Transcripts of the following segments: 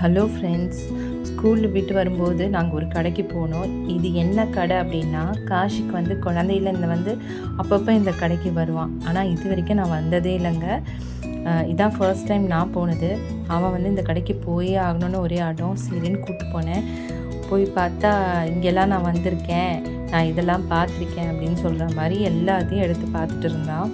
Hello friends, ஸ்கூலில் விட்டு வரும்போது நாங்கள் ஒரு கடைக்கு போனோம். இது என்ன கடை அப்படின்னா, காஷிக்கு வந்து குழந்தையிலேருந்து வந்து அப்பப்போ இந்த கடைக்கு வருவான். ஆனால் இது வரைக்கும் நான் வந்ததே இல்லைங்க. இதான் ஃபர்ஸ்ட் டைம் நான் போனது. அவன் வந்து இந்த கடைக்கு போயே ஆகணும்னு ஒரே ஆடம். சரின்னு கூப்பிட்டு போனேன். போய் பார்த்தா, இங்கெல்லாம் நான் வந்திருக்கேன், நான் இதெல்லாம் பார்த்துருக்கேன் அப்படின்னு சொல்கிற மாதிரி எல்லாத்தையும் எடுத்து பார்த்துட்டு இருந்தான்.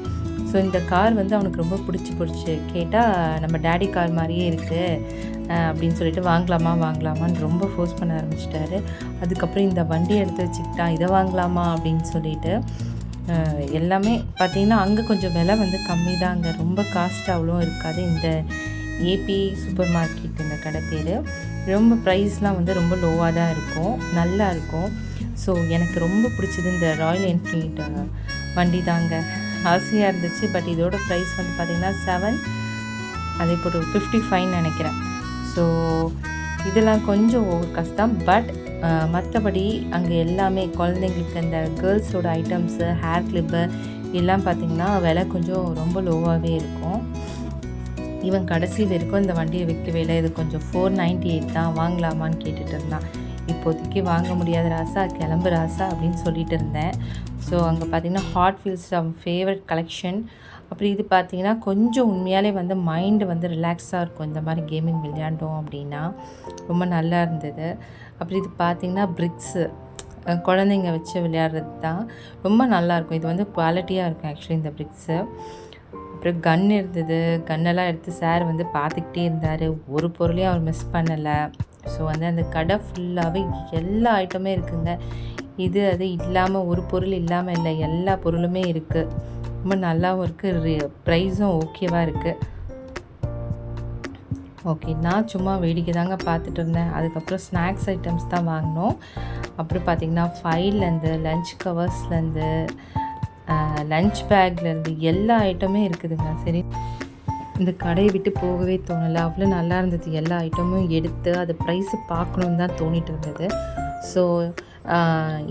ஸோ இந்த கார் வந்து அவனுக்கு ரொம்ப பிடிச்சி கேட்டால், நம்ம டேடி கார் மாதிரியே இருக்குது அப்படின்னு சொல்லிட்டு வாங்கலாமான்னு ரொம்ப ஃபோர்ஸ் பண்ண ஆரம்பிச்சிட்டாரு. அதுக்கப்புறம் இந்த வண்டியை எடுத்து வச்சுக்கிட்டான், இதை வாங்கலாமா அப்படின்னு சொல்லிட்டு. எல்லாமே பார்த்திங்கன்னா அங்கே கொஞ்சம் விலை வந்து கம்மி தான், அங்கே ரொம்ப காஸ்ட் அவ்வளோ இருக்காது. இந்த ஏபி சூப்பர் மார்க்கெட் இந்த கடை பேர். ரொம்ப ப்ரைஸ்லாம் வந்து ரொம்ப லோவாக தான் இருக்கும், நல்லா இருக்கும். ஸோ எனக்கு ரொம்ப பிடிச்சது இந்த ராயல் என்ஃபீல்டு வண்டி தாங்க. ஆசையாக இருந்துச்சு. பட் இதோட ப்ரைஸ் வந்து பார்த்திங்கன்னா 7, அதே போட்டு 55 நினைக்கிறேன். ஸோ இதெல்லாம் கொஞ்சம் ஓவர் கஷ்டம். பட் மற்றபடி அங்கே எல்லாமே குழந்தைங்களுக்கு அந்த கேர்ள்ஸோட ஐட்டம்ஸு, ஹேர் கிளிப்பு எல்லாம் பார்த்திங்கன்னா விலை கொஞ்சம் ரொம்ப லோவாகவே இருக்கும். இவன் கடைசி வரைக்கும் இந்த வண்டியை விற்கவே இல்லை. இது கொஞ்சம் 498 தான், வாங்கலாமான்னு கேட்டுட்டு இருந்தான். இப்போதைக்கு வாங்க முடியாத ராசா, கிளம்பு ராசா அப்படின்னு சொல்லிட்டு இருந்தேன். ஸோ அங்கே பார்த்திங்கன்னா ஹாட் வீல்ஸ் ஃபேவரட் கலெக்ஷன். அப்படி இது பார்த்திங்கன்னா கொஞ்சம் உண்மையாலே வந்து மைண்டு வந்து ரிலாக்ஸாக இருக்கும். இந்த மாதிரி கேமிங் விளையாண்டோம் அப்படின்னா ரொம்ப நல்லா இருந்தது. அப்படி இது பார்த்திங்கன்னா பிரிக்ஸு, குழந்தைங்க வச்சு விளையாடுறது தான், ரொம்ப நல்லாயிருக்கும். இது வந்து குவாலிட்டியாக இருக்கும் ஆக்சுவலி இந்த பிரிக்ஸு. அப்புறம் கன் இருந்தது. கன்னெல்லாம் எடுத்து சார் வந்து பார்த்துக்கிட்டே இருந்தார். ஒரு பொருளையும் அவர் மிஸ் பண்ணலை. ஸோ வந்து அந்த கடை ஃபுல்லாகவே எல்லா ஐட்டமே இருக்குதுங்க. இது அது இல்லாமல் ஒரு பொருள் இல்லாமல் இல்லை, எல்லா பொருளுமே இருக்குது. ரொம்ப நல்லாவும் இருக்குது, ப்ரைஸும் ஓகேவாக இருக்குது. ஓகே, நான் சும்மா வேடிக்கை தாங்க பார்த்துட்டு இருந்தேன். அதுக்கப்புறம் ஸ்நாக்ஸ் ஐட்டம்ஸ் தான் வாங்கினோம். அப்புறம் பார்த்திங்கன்னா ஃபைல்லேருந்து, லஞ்ச் கவர்ஸ்லேருந்து, லஞ்ச் பேக்லேருந்து எல்லா ஐட்டமே இருக்குதுங்க. சரி, இந்த கடையை விட்டு போகவே தோணலை, அவ்வளோ நல்லா இருந்தது. எல்லா ஐட்டமும் எடுத்து அது ப்ரைஸு பார்க்கணுன்னு தான் தோணிட்டு இருந்தது. ஸோ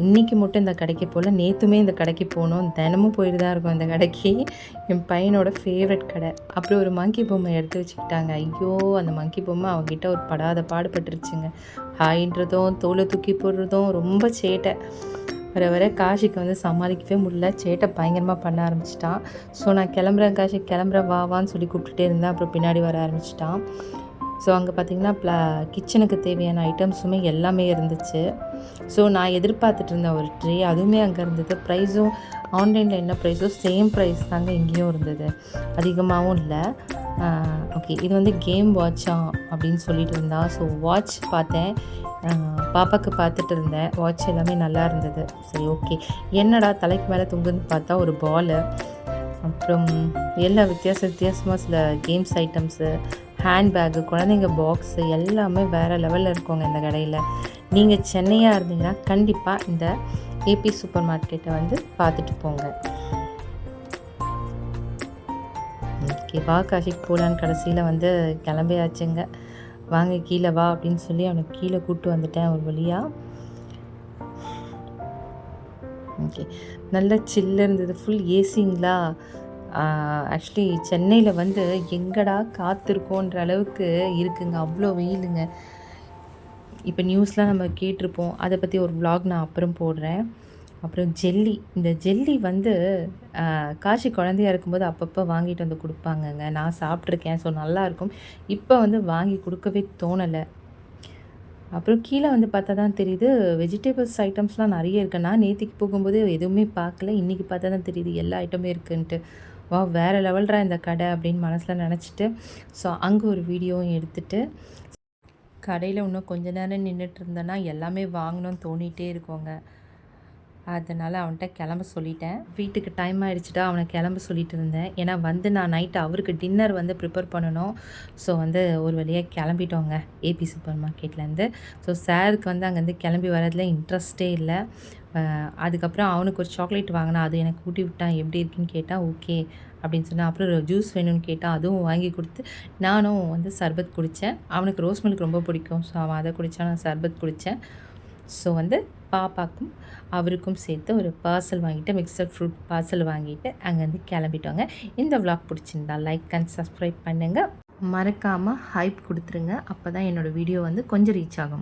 இன்றைக்கி மட்டும் இந்த கடைக்கு போகல, நேற்றுமே இந்த கடைக்கு போனோம். தினமும் போயிட்டு தான் இருக்கும் இந்த கடைக்கு. என் பையனோட ஃபேவரட் கடை. அப்புறம் ஒரு மங்கி பொம்மை எடுத்து வச்சுக்கிட்டாங்க. ஐயோ, அந்த மங்கி பொம்மை அவங்ககிட்ட ஒரு படாத பாடுபட்டுருச்சுங்க. ஹாயின்றதும் தோலை தூக்கி போடுறதும் ரொம்ப சேட்டை. வர காஷிக்கு வந்து சமாளிக்கவே முடியல, சேட்டை பயங்கரமாக பண்ண ஆரம்பிச்சிட்டான். ஸோ நான் கிளம்புறேன் காஷி, கிளம்புறேன் வான்னு சொல்லி கூப்பிட்டுட்டே இருந்தேன். அப்புறம் பின்னாடி வர ஆரம்பிச்சிட்டான். ஸோ அங்கே பார்த்திங்கன்னா கிச்சனுக்கு தேவையான ஐட்டம்ஸுமே எல்லாமே இருந்துச்சு. ஸோ நான் எதிர்பார்த்துட்டு இருந்தேன் ஒரு ட்ரே, அதுவுமே அங்கே இருந்தது. ப்ரைஸும் ஆன்லைனில் என்ன ப்ரைஸோ சேம் ப்ரைஸ் தாங்க இங்கேயும் இருந்தது, அதிகமாகவும் இல்லை. ஓகே, இது வந்து கேம் வாட்சா அப்படின்னு சொல்லிட்டு இருந்தா. ஸோ வாட்ச் பார்த்தேன், பாப்பாவுக்கு பார்த்துட்டு இருந்தேன். வாட்ச் எல்லாமே நல்லா இருந்தது. சரி, ஓகே, என்னடா தலைக்கு மேலே தொங்குன்னு பார்த்தா ஒரு பாலு. அப்புறம் எல்லா வித்தியாசமாக சில கேம்ஸ் ஐட்டம்ஸு, ஹேண்ட்பேக்கு, குழந்தைங்க பாக்ஸு எல்லாமே வேறு லெவலில் இருக்குங்க இந்த கடையில். நீங்கள் சென்னையாக இருந்தீங்கன்னா கண்டிப்பாக இந்த ஏபி சூப்பர் மார்க்கெட்டை வந்து பார்த்துட்டு போங்க. ஓகே, வா காஷிக்கு போகலான்னு கடைசியில் வந்து கிளம்பியாச்சுங்க. வாங்க கீழே வா அப்படின்னு சொல்லி அவனுக்கு கீழே கூப்பிட்டு வந்துட்டேன் ஒரு வழியாக. ஓகே, நல்ல சில்லு இருந்தது, ஃபுல் ஏசிங்களா. ஆக்சுவலி சென்னையில் வந்து எங்கடா காத்திருக்கோன்ற அளவுக்கு இருக்குங்க, அவ்வளோ வெயிலுங்க. இப்போ நியூஸ்லாம் நம்ம கேட்டிருப்போம், அதை பற்றி ஒரு vlog நான் அப்புறம் போடுறேன். அப்புறம் ஜெல்லி, இந்த ஜெல்லி வந்து காஷி குழந்தையாக இருக்கும்போது அப்பப்போ வாங்கிட்டு வந்து கொடுப்பாங்கங்க. நான் சாப்பிட்ருக்கேன். ஸோ நல்லாயிருக்கும். இப்போ வந்து வாங்கி கொடுக்கவே தோணலை. அப்புறம் கீழே வந்து பார்த்தா தான் தெரியுது, வெஜிடபிள்ஸ் ஐட்டம்ஸ்லாம் நிறைய இருக்குது. நான் நேற்றுக்கு போகும்போது எதுவுமே பார்க்கல, இன்றைக்கி பார்த்தா தான் தெரியுது எல்லா ஐட்டமே இருக்குன்ட்டு. வா, வேறு லெவல்ரா இந்த கடை அப்படின்னு மனசில் நினச்சிட்டு, ஸோ அங்கே ஒரு வீடியோவும் எடுத்துகிட்டு கடையில் இன்னும் கொஞ்ச நேரம் நின்றுட்டு இருந்தேன்னா எல்லாமே வாங்கணும்னு தோணிகிட்டே இருக்கோங்க. அதனால் அவன்கிட்ட கிளம்ப சொல்லிட்டேன். வீட்டுக்கு டைம் ஆகிடுச்சிட்டா அவனை கிளம்ப சொல்லிட்டு இருந்தேன். ஏன்னா வந்து நான் நைட்டு அவருக்கு டின்னர் வந்து ப்ரிப்பேர் பண்ணணும். ஸோ வந்து ஒரு வழியாக கிளம்பிட்டோங்க ஏபி சூப்பர் மார்க்கெட்லேருந்து. ஸோ சாருக்கு வந்து அங்கேருந்து கிளம்பி வரதுல இன்ட்ரெஸ்ட்டே இல்லை. அதுக்கப்புறம் அவனுக்கு ஒரு சாக்லேட் வாங்கினா, அது எனக்கு ஊட்டி விட்டான். எப்படி இருக்குன்னு கேட்டால் ஓகே அப்படின்னு சொன்னால். அப்புறம் ஜூஸ் வேணும்னு கேட்டால் அதுவும் வாங்கி கொடுத்து, நானும் வந்து சர்பத் குடித்தேன். அவனுக்கு ரோஸ் மில்க் ரொம்ப பிடிக்கும். ஸோ அவன் அதை குடித்தான், நான் சர்பத் குடித்தேன். ஸோ வந்து பாப்பாக்கும் அவருக்கும் சேர்த்து ஒரு பார்சல் வாங்கிட்டு, மிக்சர் ஃப்ரூட் பார்சல் வாங்கிட்டு அங்கேருந்து கிளம்பிட்டோங்க. இந்த vlog பிடிச்சிருந்தா லைக் அண்ட் சப்ஸ்கிரைப் பண்ணுங்கள். மறக்காமல் ஹைப் கொடுத்துருங்க. அப்போ தான் என்னோடய வீடியோ வந்து கொஞ்சம் ரீச் ஆகும்.